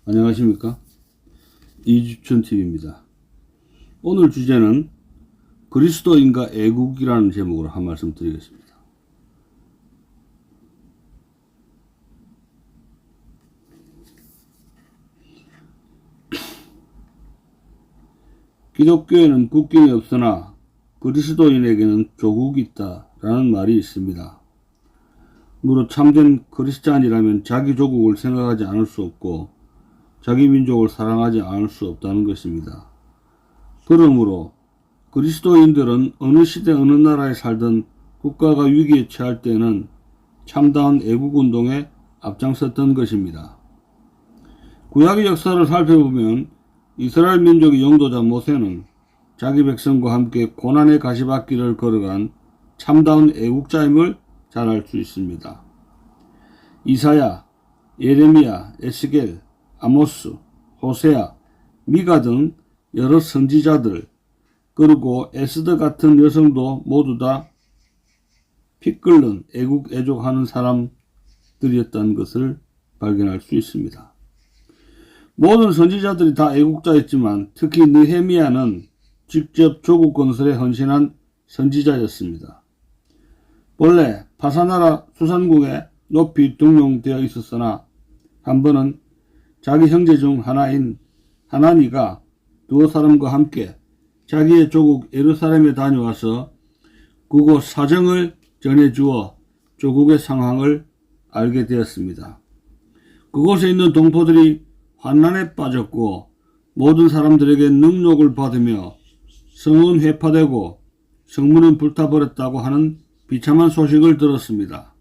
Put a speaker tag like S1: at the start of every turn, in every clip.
S1: 안녕하십니까? 이주천TV입니다. 오늘 주제는 그리스도인과 애국이라는 제목으로 한 말씀 드리겠습니다. 기독교에는 국경이 없으나 그리스도인에게는 조국이 있다라는 말이 있습니다. 무릇 참된 크리스찬이라면 자기 조국을 생각하지 않을 수 없고 자기 민족을 사랑하지 않을 수 없다는 것입니다. 그러므로 그리스도인들은 어느 시대 어느 나라에 살던 국가가 위기에 처할 때는 참다운 애국운동에 앞장섰던 것입니다. 구약의 역사를 살펴보면 이스라엘 민족의 영도자 모세는 자기 백성과 함께 고난의 가시밭길을 걸어간 참다운 애국자임을 잘 알 수 있습니다. 이사야, 예레미야, 에스겔, 아모스, 호세아, 미가 등 여러 선지자들 그리고 에스더 같은 여성도 모두 다 피 끓는 애국애족하는 사람들이었다는 것을 발견할 수 있습니다. 모든 선지자들이 다 애국자였지만 특히 느헤미야는 직접 조국 건설에 헌신한 선지자였습니다. 본래 파사나라 수산국에 높이 등용되어 있었으나 한 번은 자기 형제 중 하나인 하나니가 두어 사람과 함께 자기의 조국 예루살렘에 다녀와서 그곳 사정을 전해주어 조국의 상황을 알게 되었습니다. 그곳에 있는 동포들이 환난에 빠졌고 모든 사람들에게 능욕을 받으며 성은 회파되고 성문은 불타버렸다고 하는 비참한 소식을 들었습니다.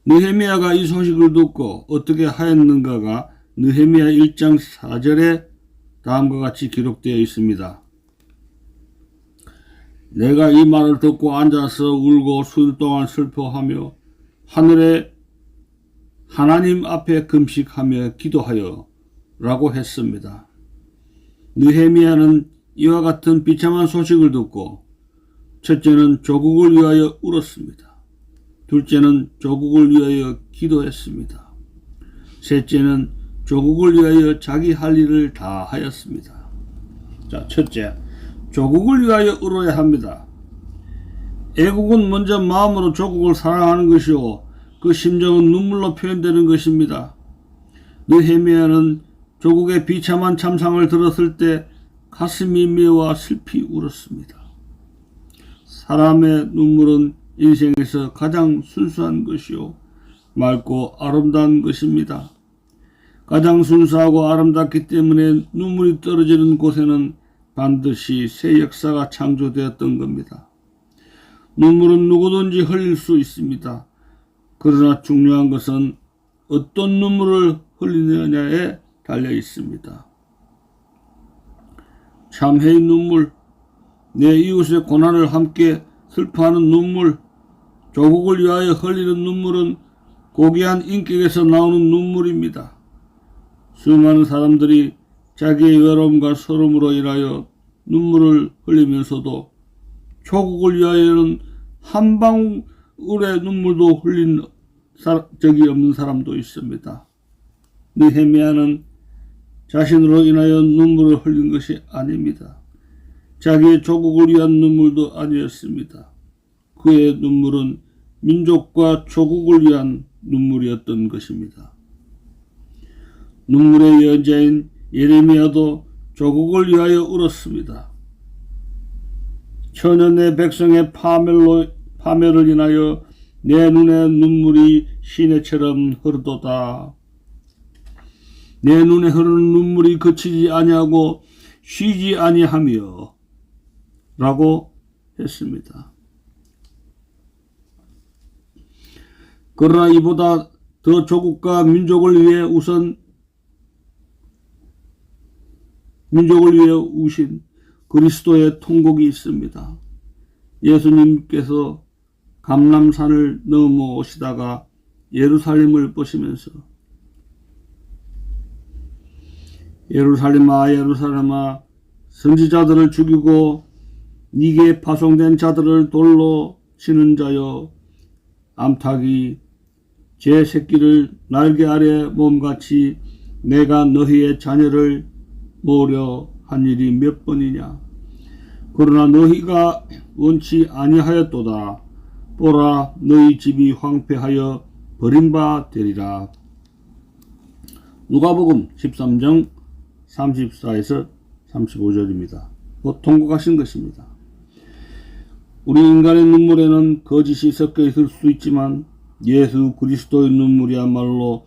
S1: 느헤미야가 이 소식을 듣고 어떻게 하였는가가 느헤미야 1장 4절에 다음과 같이 기록되어 있습니다. 내가 이 말을 듣고 앉아서 울고 수일 동안 슬퍼하며 하늘의 하나님 앞에 금식하며 기도하여 라고 했습니다. 느헤미야는 이와 같은 비참한 소식을 듣고 첫째는 조국을 위하여 울었습니다. 둘째는 조국을 위하여 기도했습니다. 셋째는 조국을 위하여 자기 할 일을 다 하였습니다. 자, 첫째, 조국을 위하여 울어야 합니다. 애국은 먼저 마음으로 조국을 사랑하는 것이요 그 심정은 눈물로 표현되는 것입니다. 느헤미야는 조국의 비참한 참상을 들었을 때 가슴이 메와 슬피 울었습니다. 사람의 눈물은 인생에서 가장 순수한 것이요 맑고 아름다운 것입니다. 가장 순수하고 아름답기 때문에 눈물이 떨어지는 곳에는 반드시 새 역사가 창조되었던 겁니다. 눈물은 누구든지 흘릴 수 있습니다. 그러나 중요한 것은 어떤 눈물을 흘리느냐에 달려 있습니다. 참회의 눈물, 내 이웃의 고난을 함께 슬퍼하는 눈물, 조국을 위하여 흘리는 눈물은 고귀한 인격에서 나오는 눈물입니다. 수많은 사람들이 자기의 외로움과 서름으로 인하여 눈물을 흘리면서도 조국을 위하여는 한 방울의 눈물도 흘린 적이 없는 사람도 있습니다. 느헤미야는 자신으로 인하여 눈물을 흘린 것이 아닙니다. 자기의 조국을 위한 눈물도 아니었습니다. 그의 눈물은 민족과 조국을 위한 눈물이었던 것입니다. 눈물의 여자인 예레미야도 조국을 위하여 울었습니다. 천연의 백성의 파멸을 인하여 내 눈에 눈물이 시내처럼 흐르도다. 내 눈에 흐르는 눈물이 그치지 아니하고 쉬지 아니하며 라고 했습니다. 그러나 이보다 더 조국과 민족을 위해 우신 그리스도의 통곡이 있습니다. 예수님께서 감람산을 넘어오시다가 예루살렘을 보시면서 예루살렘아 예루살렘아 선지자들을 죽이고 네게 파송된 자들을 돌로 치는 자여 암탉이 제 새끼를 날개 아래 몸같이 내가 너희의 자녀를 모으려 한 일이 몇 번이냐. 그러나 너희가 원치 아니하였도다. 보라, 너희 집이 황폐하여 버림바 되리라. 누가복음 13장 34에서 35절입니다. 통곡하신 것입니다. 우리 인간의 눈물에는 거짓이 섞여 있을 수 있지만 예수 그리스도의 눈물이야말로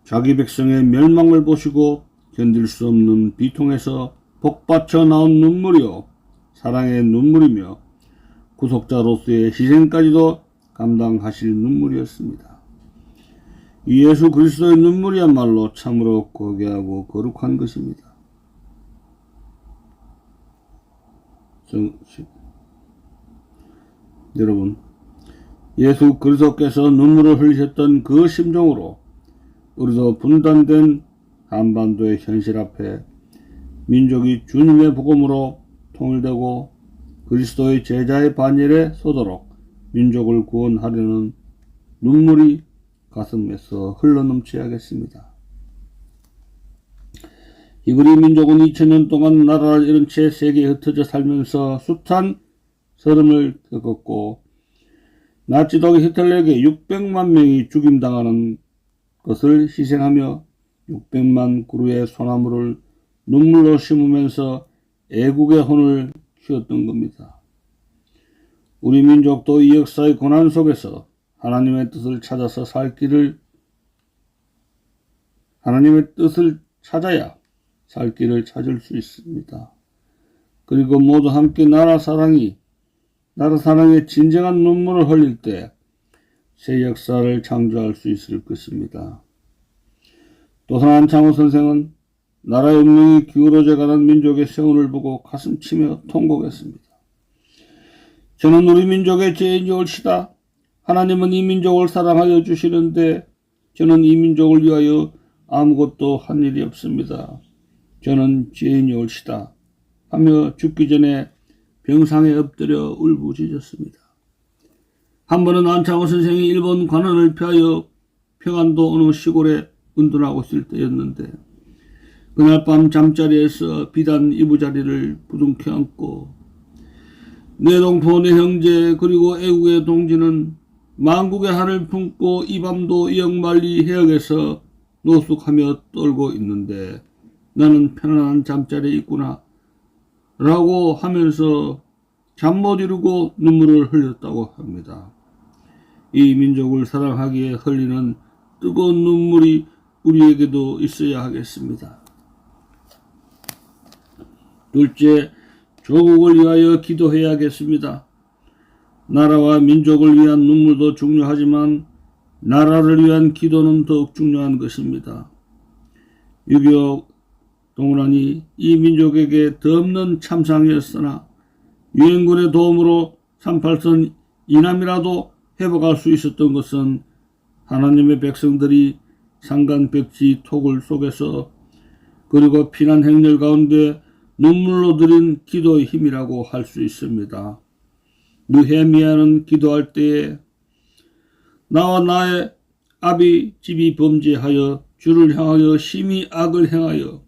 S1: 자기 백성의 멸망을 보시고 견딜 수 없는 비통에서 복받쳐 나온 눈물이요 사랑의 눈물이며 구속자로서의 희생까지도 감당하실 눈물이었습니다. 이 예수 그리스도의 눈물이야말로 참으로 거대하고 거룩한 것입니다. 여러분, 예수 그리스도께서 눈물을 흘리셨던 그 심정으로 우리도 분단된 한반도의 현실 앞에 민족이 주님의 복음으로 통일되고 그리스도의 제자의 반열에 서도록 민족을 구원하려는 눈물이 가슴에서 흘러넘쳐야겠습니다. 히브리 민족은 2000년 동안 나라를 잃은 채 세계에 흩어져 살면서 숱한 서름을 겪었고 나치독 히틀러에게 600만 명이 죽임당하는 것을 희생하며 600만 그루의 소나무를 눈물로 심으면서 애국의 혼을 키웠던 겁니다. 우리 민족도 이 역사의 고난 속에서 하나님의 뜻을 찾아서 하나님의 뜻을 찾아야 살 길을 찾을 수 있습니다. 그리고 모두 함께 나라 사랑의 진정한 눈물을 흘릴 때 새 역사를 창조할 수 있을 것입니다. 도산 안창호 선생은 나라의 운명이 기울어져가는 민족의 세운을 보고 가슴치며 통곡했습니다. 저는 우리 민족의 죄인이 옳시다. 하나님은 이 민족을 사랑하여 주시는데 저는 이 민족을 위하여 아무것도 한 일이 없습니다. 저는 죄인이 옳시다 하며 죽기 전에 병상에 엎드려 울부짖었습니다. 한 번은 안창호 선생이 일본 관원을 피하여 평안도 어느 시골에 운동하고 있을 때였는데 그날 밤 잠자리에서 비단 이부자리를 부둥켜 안고 내 동포 내 형제 그리고 애국의 동지는 만국의 한을 품고 이 밤도 영만리 해역에서 노숙하며 떨고 있는데 나는 편안한 잠자리에 있구나 라고 하면서 잠 못 이루고 눈물을 흘렸다고 합니다. 이 민족을 사랑하기에 흘리는 뜨거운 눈물이 우리에게도 있어야 하겠습니다. 둘째, 조국을 위하여 기도해야겠습니다. 나라와 민족을 위한 눈물도 중요하지만 나라를 위한 기도는 더욱 중요한 것입니다. 6.25 동란이 이 민족에게 덧없는 참상이었으나 유엔군의 도움으로 38선 이남이라도 회복할 수 있었던 것은 하나님의 백성들이 상간백지 토굴 속에서 그리고 피난 행렬 가운데 눈물로 드린 기도의 힘이라고 할 수 있습니다. 느헤미야는 기도할 때에 나와 나의 아비 집이 범죄하여 주를 향하여 심히 악을 행하여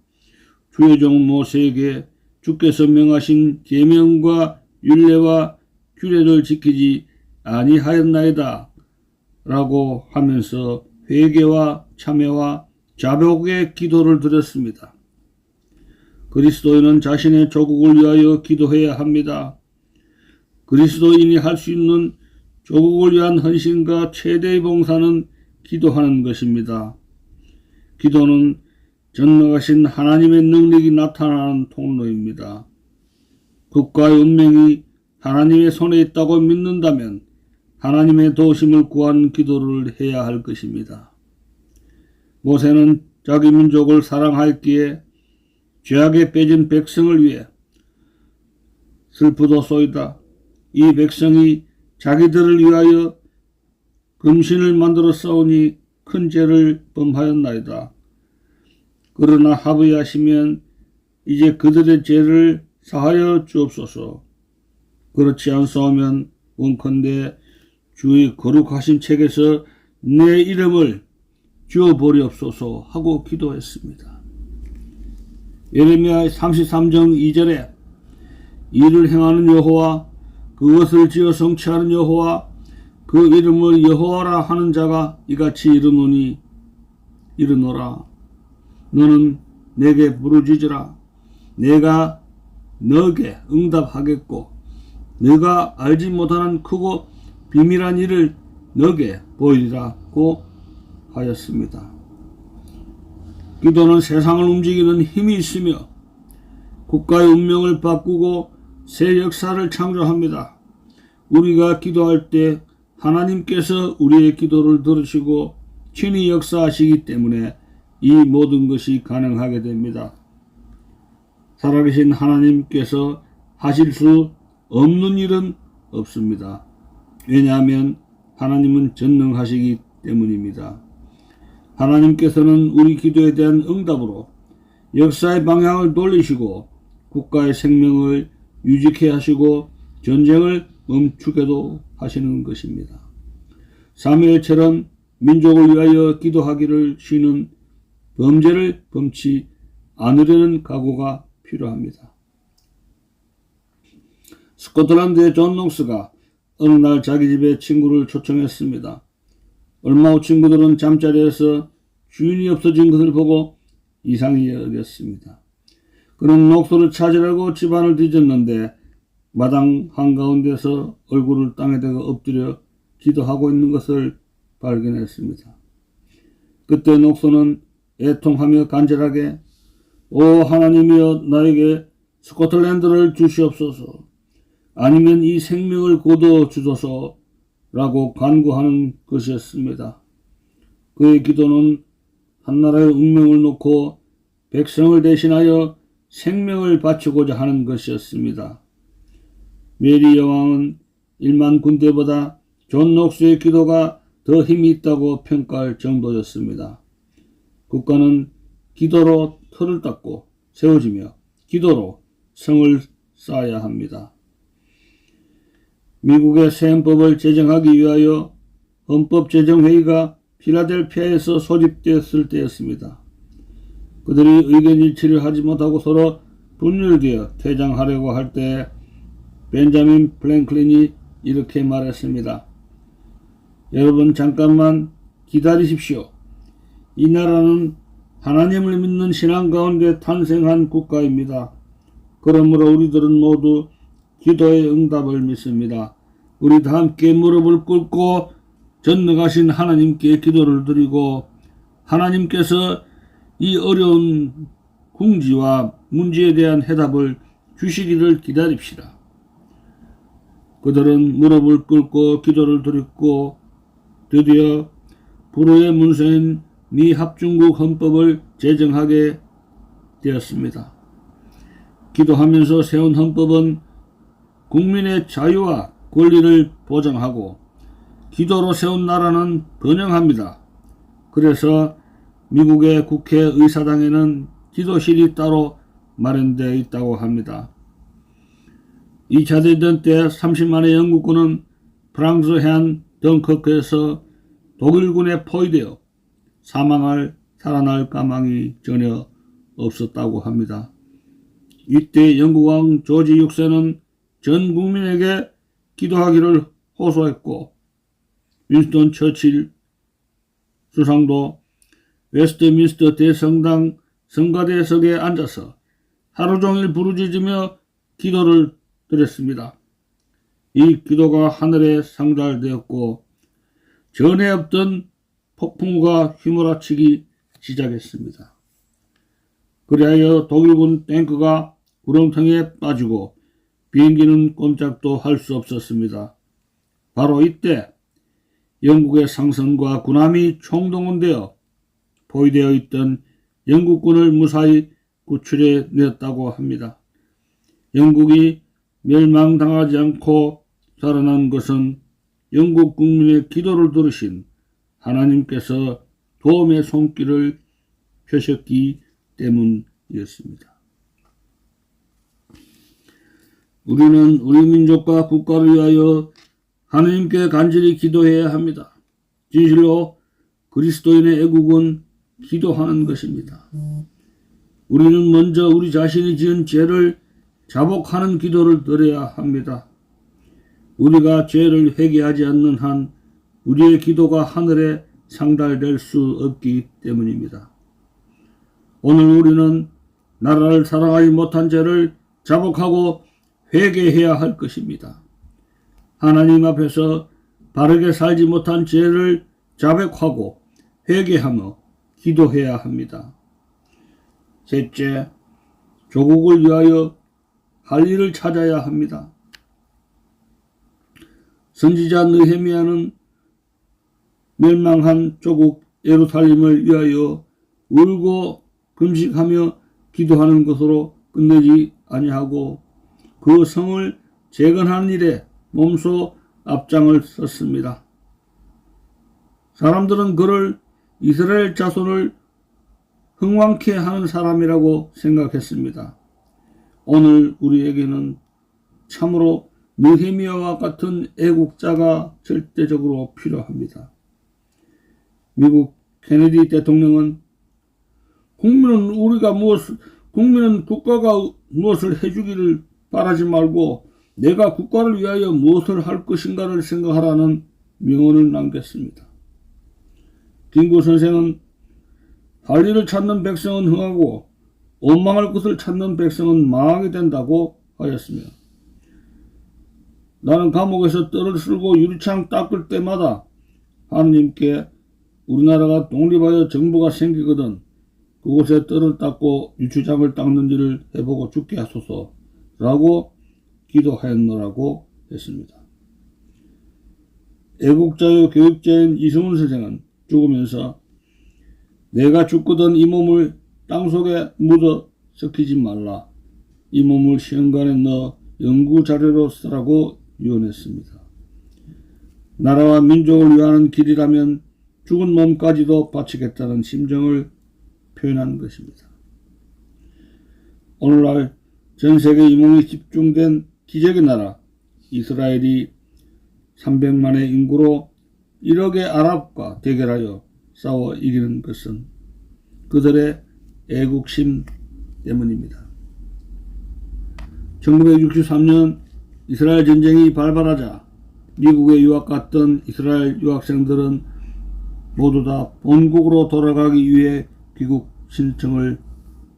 S1: 주의 종 모세에게 주께서 명하신 계명과 율례와 규례를 지키지 아니하였나이다 라고 하면서 회개와 참회와 자복의 기도를 드렸습니다. 그리스도인은 자신의 조국을 위하여 기도해야 합니다. 그리스도인이 할 수 있는 조국을 위한 헌신과 최대의 봉사는 기도하는 것입니다. 기도는 전능하신 하나님의 능력이 나타나는 통로입니다. 국가의 운명이 하나님의 손에 있다고 믿는다면 하나님의 도우심을 구하는 기도를 해야 할 것입니다. 모세는 자기 민족을 사랑하였기에 죄악에 빠진 백성을 위해 슬프도소이다. 이 백성이 자기들을 위하여 금신을 만들어 싸우니 큰 죄를 범하였나이다. 그러나 합의하시면 이제 그들의 죄를 사하여 주옵소서. 그렇지 않사오면 원컨대 주의 거룩하신 책에서 내 이름을 주어버리옵소서 하고 기도했습니다. 예레미야 33장 2절에 이를 행하는 여호와, 그것을 지어 성취하는 여호와, 그 이름을 여호와라 하는 자가 이같이 이르노라. 너는 내게 부르짖으라. 내가 너에게 응답하겠고 네가 알지 못하는 크고 비밀한 일을 너에게 보이리라고 하였습니다. 기도는 세상을 움직이는 힘이 있으며 국가의 운명을 바꾸고 새 역사를 창조합니다. 우리가 기도할 때 하나님께서 우리의 기도를 들으시고 친히 역사하시기 때문에 이 모든 것이 가능하게 됩니다. 살아계신 하나님께서 하실 수 없는 일은 없습니다. 왜냐하면 하나님은 전능하시기 때문입니다. 하나님께서는 우리 기도에 대한 응답으로 역사의 방향을 돌리시고 국가의 생명을 유지케 하시고 전쟁을 멈추게도 하시는 것입니다. 사무엘처럼 민족을 위하여 기도하기를 쉬는 범죄를 범치 않으려는 각오가 필요합니다. 스코틀랜드의 존 녹스가 어느 날 자기 집에 친구를 초청했습니다. 얼마 후 친구들은 잠자리에서 주인이 없어진 것을 보고 이상히 여겼습니다. 그는 녹스를 찾으려고 집안을 뒤졌는데 마당 한가운데서 얼굴을 땅에 대고 엎드려 기도하고 있는 것을 발견했습니다. 그때 녹스는 애통하며 간절하게 오 하나님이여 나에게 스코틀랜드를 주시옵소서, 아니면 이 생명을 거둬 주소서 라고 간구하는 것이었습니다. 그의 기도는 한나라의 운명을 놓고 백성을 대신하여 생명을 바치고자 하는 것이었습니다. 메리 여왕은 1만 군대보다 존 녹스의 기도가 더 힘이 있다고 평가할 정도였습니다. 국가는 기도로 틀을 닦고 세워지며 기도로 성을 쌓아야 합니다. 미국의 새 헌법을 제정하기 위하여 헌법제정회의가 필라델피아에서 소집되었을 때였습니다. 그들이 의견 일치를 하지 못하고 서로 분열되어 퇴장하려고 할 때 벤자민 프랭클린이 이렇게 말했습니다. 여러분 잠깐만 기다리십시오. 이 나라는 하나님을 믿는 신앙 가운데 탄생한 국가입니다. 그러므로 우리들은 모두 기도의 응답을 믿습니다. 우리 다 함께 무릎을 꿇고 전능하신 하나님께 기도를 드리고 하나님께서 이 어려운 궁지와 문제에 대한 해답을 주시기를 기다립시다. 그들은 무릎을 꿇고 기도를 드렸고 드디어 불후의 문서인 미합중국 헌법을 제정하게 되었습니다. 기도하면서 세운 헌법은 국민의 자유와 권리를 보장하고 기도로 세운 나라는 번영합니다. 그래서 미국의 국회 의사당에는 기도실이 따로 마련되어 있다고 합니다. 2차 대전 때 30만의 영국군은 프랑스 해안 덩커크에서 독일군에 포위되어 살아날 까망이 전혀 없었다고 합니다. 이때 영국 왕 조지 6세는 전 국민에게 기도하기를 호소했고 윈스턴 처칠 수상도 웨스트민스터 대성당 성가대석에 앉아서 하루 종일 부르짖으며 기도를 드렸습니다. 이 기도가 하늘에 상달되었고 전에 없던 폭풍우가 휘몰아치기 시작했습니다. 그리하여 독일군 탱크가 구렁텅이에 빠지고 비행기는 꼼짝도 할 수 없었습니다. 바로 이때 영국의 상선과 군함이 총동원되어 포위되어 있던 영국군을 무사히 구출해 내었다고 합니다. 영국이 멸망당하지 않고 살아난 것은 영국 국민의 기도를 들으신 하나님께서 도움의 손길을 펴셨기 때문이었습니다. 우리는 우리 민족과 국가를 위하여 하나님께 간절히 기도해야 합니다. 진실로 그리스도인의 애국은 기도하는 것입니다. 우리는 먼저 우리 자신이 지은 죄를 자복하는 기도를 드려야 합니다. 우리가 죄를 회개하지 않는 한 우리의 기도가 하늘에 상달될 수 없기 때문입니다. 오늘 우리는 나라를 사랑하지 못한 죄를 자복하고 회개해야 할 것입니다. 하나님 앞에서 바르게 살지 못한 죄를 자백하고 회개하며 기도해야 합니다. 셋째, 조국을 위하여 할 일을 찾아야 합니다. 선지자 느헤미야는 멸망한 조국 예루살렘을 위하여 울고 금식하며 기도하는 것으로 끝내지 아니하고 그 성을 재건하는 일에 몸소 앞장을 섰습니다. 사람들은 그를 이스라엘 자손을 흥왕케 하는 사람이라고 생각했습니다. 오늘 우리에게는 참으로 느헤미야와 같은 애국자가 절대적으로 필요합니다. 미국 케네디 대통령은 국민은 국가가 무엇을 해주기를 바라지 말고 내가 국가를 위하여 무엇을 할 것인가를 생각하라는 명언을 남겼습니다. 김구 선생은 할 일을 찾는 백성은 흥하고 원망할 것을 찾는 백성은 망하게 된다고 하였으며, 나는 감옥에서 뜰을 쓸고 유리창 닦을 때마다 하느님께 우리나라가 독립하여 정부가 생기거든 그곳에 뜰을 닦고 유추장을 닦는 일을 해보고 죽게 하소서라고 기도하였노라고 했습니다. 애국자요 교육자인 이승훈 선생은 죽으면서 내가 죽거든 이 몸을 땅속에 묻어 썩히지 말라. 이 몸을 시험관에 넣어 연구자료로 쓰라고 유언했습니다. 나라와 민족을 위하는 길이라면 죽은 몸까지도 바치겠다는 심정을 표현한 것입니다. 오늘날 전세계 이몽이 집중된 기적의 나라 이스라엘이 300만의 인구로 1억의 아랍과 대결하여 싸워 이기는 것은 그들의 애국심 때문입니다. 1963년 이스라엘 전쟁이 발발하자 미국에 유학 갔던 이스라엘 유학생들은 모두 다 본국으로 돌아가기 위해 귀국 신청을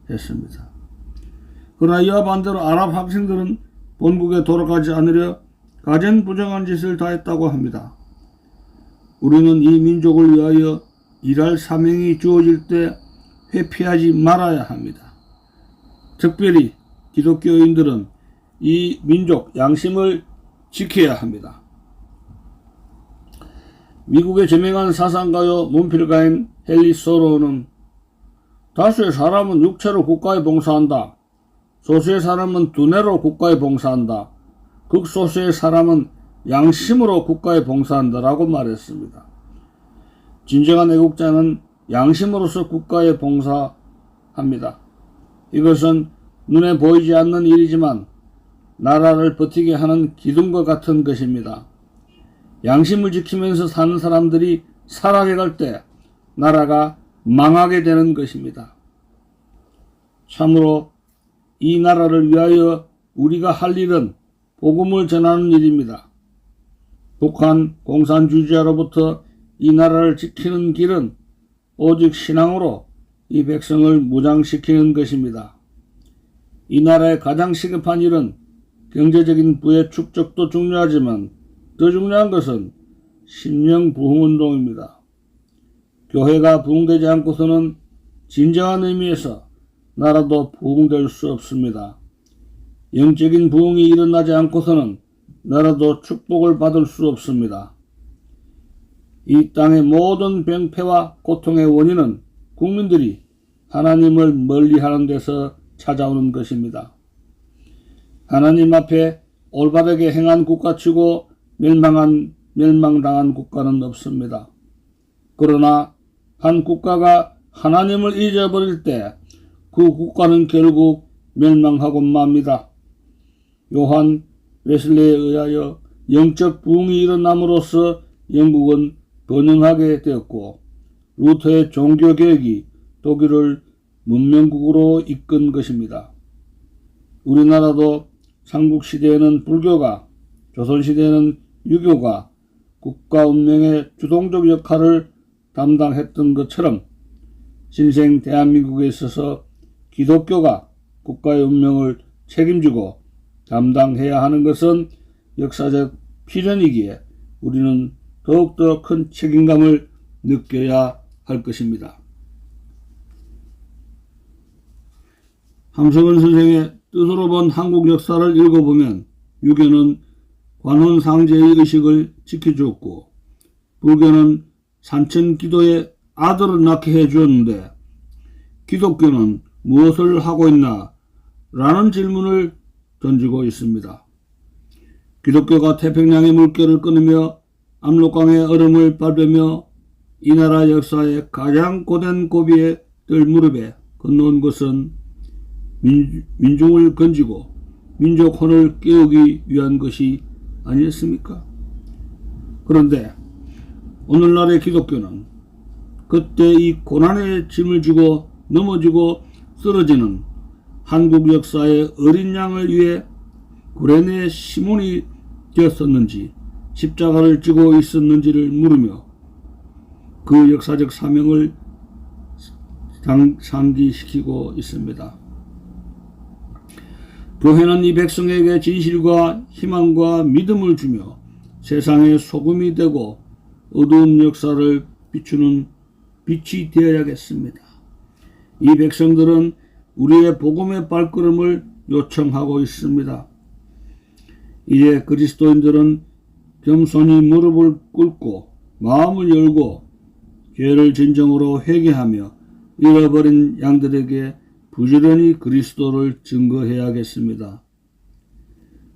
S1: 했습니다. 그러나 이와 반대로 아랍 학생들은 본국에 돌아가지 않으려 가증부정한 짓을 다했다고 합니다. 우리는 이 민족을 위하여 일할 사명이 주어질 때 회피하지 말아야 합니다. 특별히 기독교인들은 이 민족 양심을 지켜야 합니다. 미국의 저명한 사상가요 문필가인 헨리 소로는 다수의 사람은 육체로 국가에 봉사한다. 소수의 사람은 두뇌로 국가에 봉사한다. 극소수의 사람은 양심으로 국가에 봉사한다라고 말했습니다. 진정한 애국자는 양심으로서 국가에 봉사합니다. 이것은 눈에 보이지 않는 일이지만 나라를 버티게 하는 기둥과 같은 것입니다. 양심을 지키면서 사는 사람들이 살아갈 때 나라가 망하게 되는 것입니다. 참으로 이 나라를 위하여 우리가 할 일은 복음을 전하는 일입니다. 북한 공산주의자로부터 이 나라를 지키는 길은 오직 신앙으로 이 백성을 무장시키는 것입니다. 이 나라의 가장 시급한 일은 경제적인 부의 축적도 중요하지만 더 중요한 것은 심령 부흥운동입니다. 교회가 부흥되지 않고서는 진정한 의미에서 나라도 부흥될 수 없습니다. 영적인 부흥이 일어나지 않고서는 나라도 축복을 받을 수 없습니다. 이 땅의 모든 병폐와 고통의 원인은 국민들이 하나님을 멀리하는 데서 찾아오는 것입니다. 하나님 앞에 올바르게 행한 국가치고 멸망당한 국가는 없습니다. 그러나 한 국가가 하나님을 잊어버릴 때 그 국가는 결국 멸망하고 맙니다. 요한 웨슬리에 의하여 영적 부흥이 일어남으로써 영국은 번영하게 되었고 루터의 종교개혁이 독일을 문명국으로 이끈 것입니다. 우리나라도 삼국시대에는 불교가, 조선시대에는 유교가 국가 운명의 주동적 역할을 담당했던 것처럼 신생 대한민국에 있어서 기독교가 국가의 운명을 책임지고 담당해야 하는 것은 역사적 필연이기에 우리는 더욱더 큰 책임감을 느껴야 할 것입니다. 함석원 선생의 뜻으로 본 한국 역사를 읽어보면 유교는 관혼상제의 의식을 지켜주었고 불교는 산천기도의 아들을 낳게 해주었는데 기독교는 무엇을 하고 있나? 라는 질문을 던지고 있습니다. 기독교가 태평양의 물결을 끊으며 압록강의 얼음을 밟으며 이 나라 역사의 가장 고된 고비에 들 무릎에 건너온 것은 민중을 건지고 민족혼을 깨우기 위한 것이 아니었습니까? 그런데 오늘날의 기독교는 그때 이 고난의 짐을 지고 넘어지고 쓰러지는 한국 역사의 어린 양을 위해 구레네 시몬이 되었었는지 십자가를 지고 있었는지를 물으며 그 역사적 사명을 상기시키고 있습니다. 교회는 이 백성에게 진실과 희망과 믿음을 주며 세상의 소금이 되고 어두운 역사를 비추는 빛이 되어야겠습니다. 이 백성들은 우리의 복음의 발걸음을 요청하고 있습니다. 이제 그리스도인들은 겸손히 무릎을 꿇고 마음을 열고 죄를 진정으로 회개하며 잃어버린 양들에게 부지런히 그리스도를 증거해야겠습니다.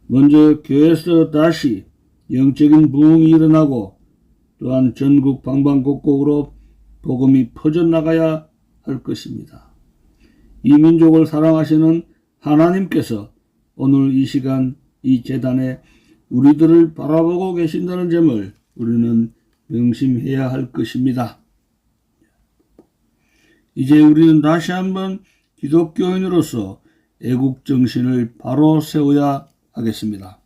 S1: 먼저 교회에서 다시 영적인 부흥이 일어나고 또한 전국 방방곡곡으로 복음이 퍼져나가야 할 것입니다. 이 민족을 사랑하시는 하나님께서 오늘 이 시간 이 재단에 우리들을 바라보고 계신다는 점을 우리는 명심해야 할 것입니다. 이제 우리는 다시 한번 기독교인으로서 애국정신을 바로 세워야 하겠습니다.